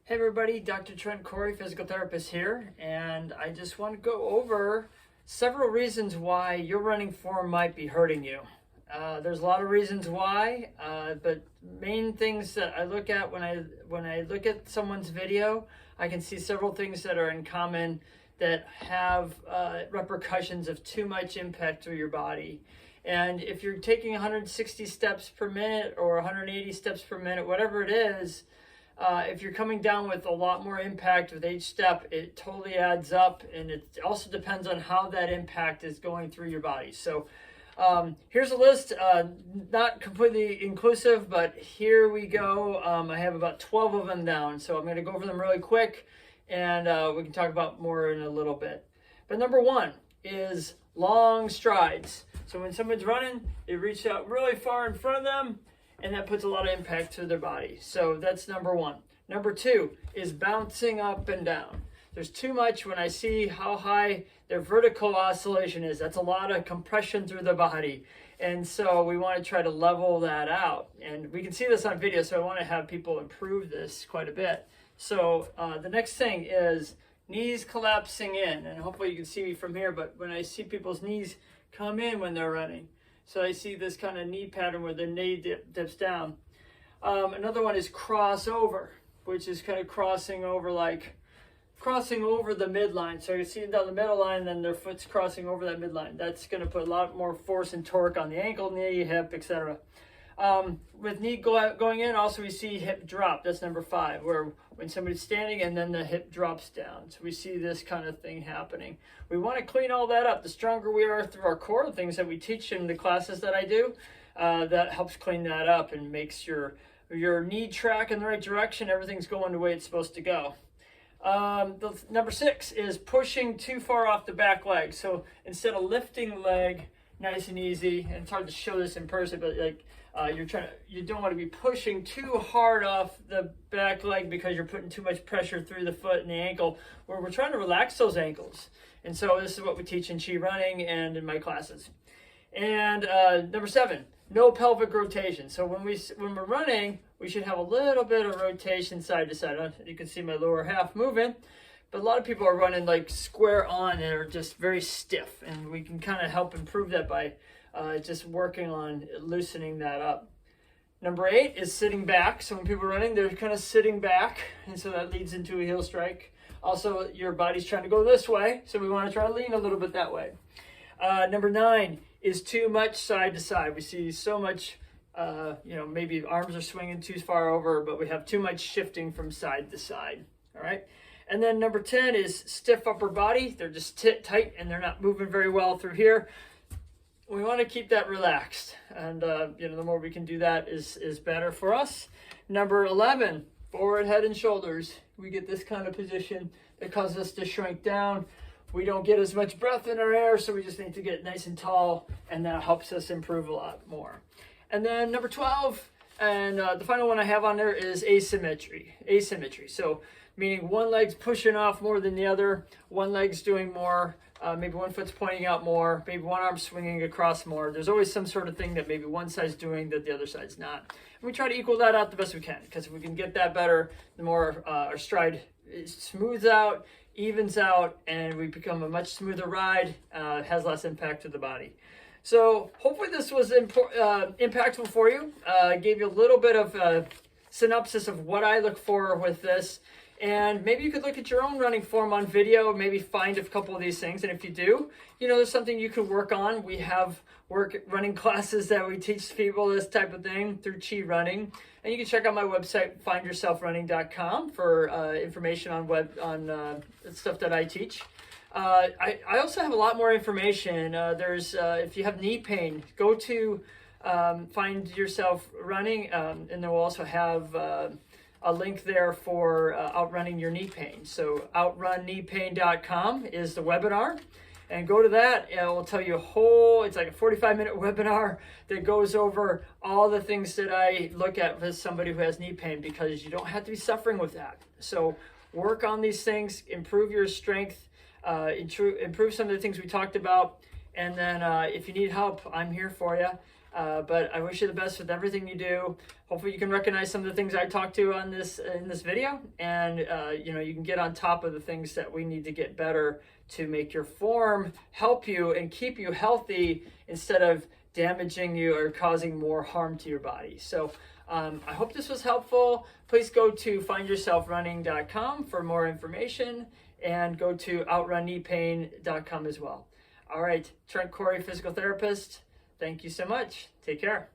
Hey everybody, Dr. Trent Corey, physical therapist here, and I just want to go over several reasons why your running form might be hurting you. There's a lot of reasons why, but main things that I look at when I look at someone's video, I can see several things that are in common that have repercussions of too much impact through your body. And if you're taking 160 steps per minute or 180 steps per minute, whatever it is, if you're coming down with a lot more impact with each step, it totally adds up, and it also depends on how that impact is going through your body. So here's a list, not completely inclusive, but here we go. I have about 12 of them down, so I'm going to go over them really quick, and we can talk about more in a little bit. But number one is long strides. So when someone's running, they reach out really far in front of them, and that puts a lot of impact to their body. So that's number one. Number two is bouncing up and down. There's too much when I see how high their vertical oscillation is. That's a lot of compression through the body. And so we want to try to level that out. And we can see this on video, so I want to have people improve this quite a bit. So the next thing is knees collapsing in. And hopefully you can see me from here, but when I see people's knees come in when they're running, so I see this kind of knee pattern where the knee dips down. Another one is crossover, which is kind of crossing over the midline. So you see down the middle line, then their foot's crossing over that midline. That's going to put a lot more force and torque on the ankle, knee, hip, etc. With knee going in, also we see hip drop. That's number 5, where when somebody's standing and then the hip drops down. So we see this kind of thing happening. We want to clean all that up. The stronger we are through our core, the things that we teach in the classes that I do, that helps clean that up and makes your knee track in the right direction. Everything's going the way it's supposed to go. Number 6 is pushing too far off the back leg. So instead of lifting the leg nice and easy, and it's hard to show this in person, but like you don't want to be pushing too hard off the back leg because you're putting too much pressure through the foot and the ankle, where we're trying to relax those ankles. And so this is what we teach in Chi Running and in my classes. And number 7, no pelvic rotation. So when we're running, we should have a little bit of rotation side to side. You can see my lower half moving, but a lot of people are running like square on and are just very stiff, and we can kind of help improve that by just working on loosening that up. Number 8 is sitting back. So when people are running, they're kind of sitting back, and so that leads into a heel strike. Also, your body's trying to go this way, so we want to try to lean a little bit that way. Number 9 is too much side to side. We see so much, maybe arms are swinging too far over, but we have too much shifting from side to side. All right. And then number 10 is stiff upper body. They're just tight and they're not moving very well through here. We want to keep that relaxed, and the more we can do that is better for us. Number 11, forward head and shoulders. We get this kind of position that causes us to shrink down. We don't get as much breath in our air, so we just need to get nice and tall, and that helps us improve a lot more. And then number 12, and the final one I have on there is asymmetry. Asymmetry, so meaning one leg's pushing off more than the other, one leg's doing more, maybe one foot's pointing out more, maybe one arm's swinging across more. There's always some sort of thing that maybe one side's doing that the other side's not. And we try to equal that out the best we can, because if we can get that better, the more our stride smooths out, evens out, and we become a much smoother ride, has less impact to the body. So hopefully this was impactful for you. Gave you a little bit of a synopsis of what I look for with this. And maybe you could look at your own running form on video, maybe find a couple of these things. And if you do, there's something you can work on. We have running classes that we teach people this type of thing through Chi Running. And you can check out my website, findyourselfrunning.com, for information on stuff that I teach. I also have a lot more information. If you have knee pain, go to Find Yourself Running, and then we'll also have a link there for outrunning your knee pain. So outrunkneepain.com is the webinar, and go to that. It will tell you it's like a 45-minute webinar that goes over all the things that I look at with somebody who has knee pain, because you don't have to be suffering with that. So work on these things, improve your strength, improve some of the things we talked about, and then if you need help, I'm here for you. But I wish you the best with everything you do. Hopefully you can recognize some of the things I talked to on this in this video, and you can get on top of the things that we need to get better to make your form help you and keep you healthy instead of damaging you or causing more harm to your body. So I hope this was helpful. Please go to findyourselfrunning.com for more information, and go to outrunkneepain.com as well. All right, Trent Corey, physical therapist. Thank you so much. Take care.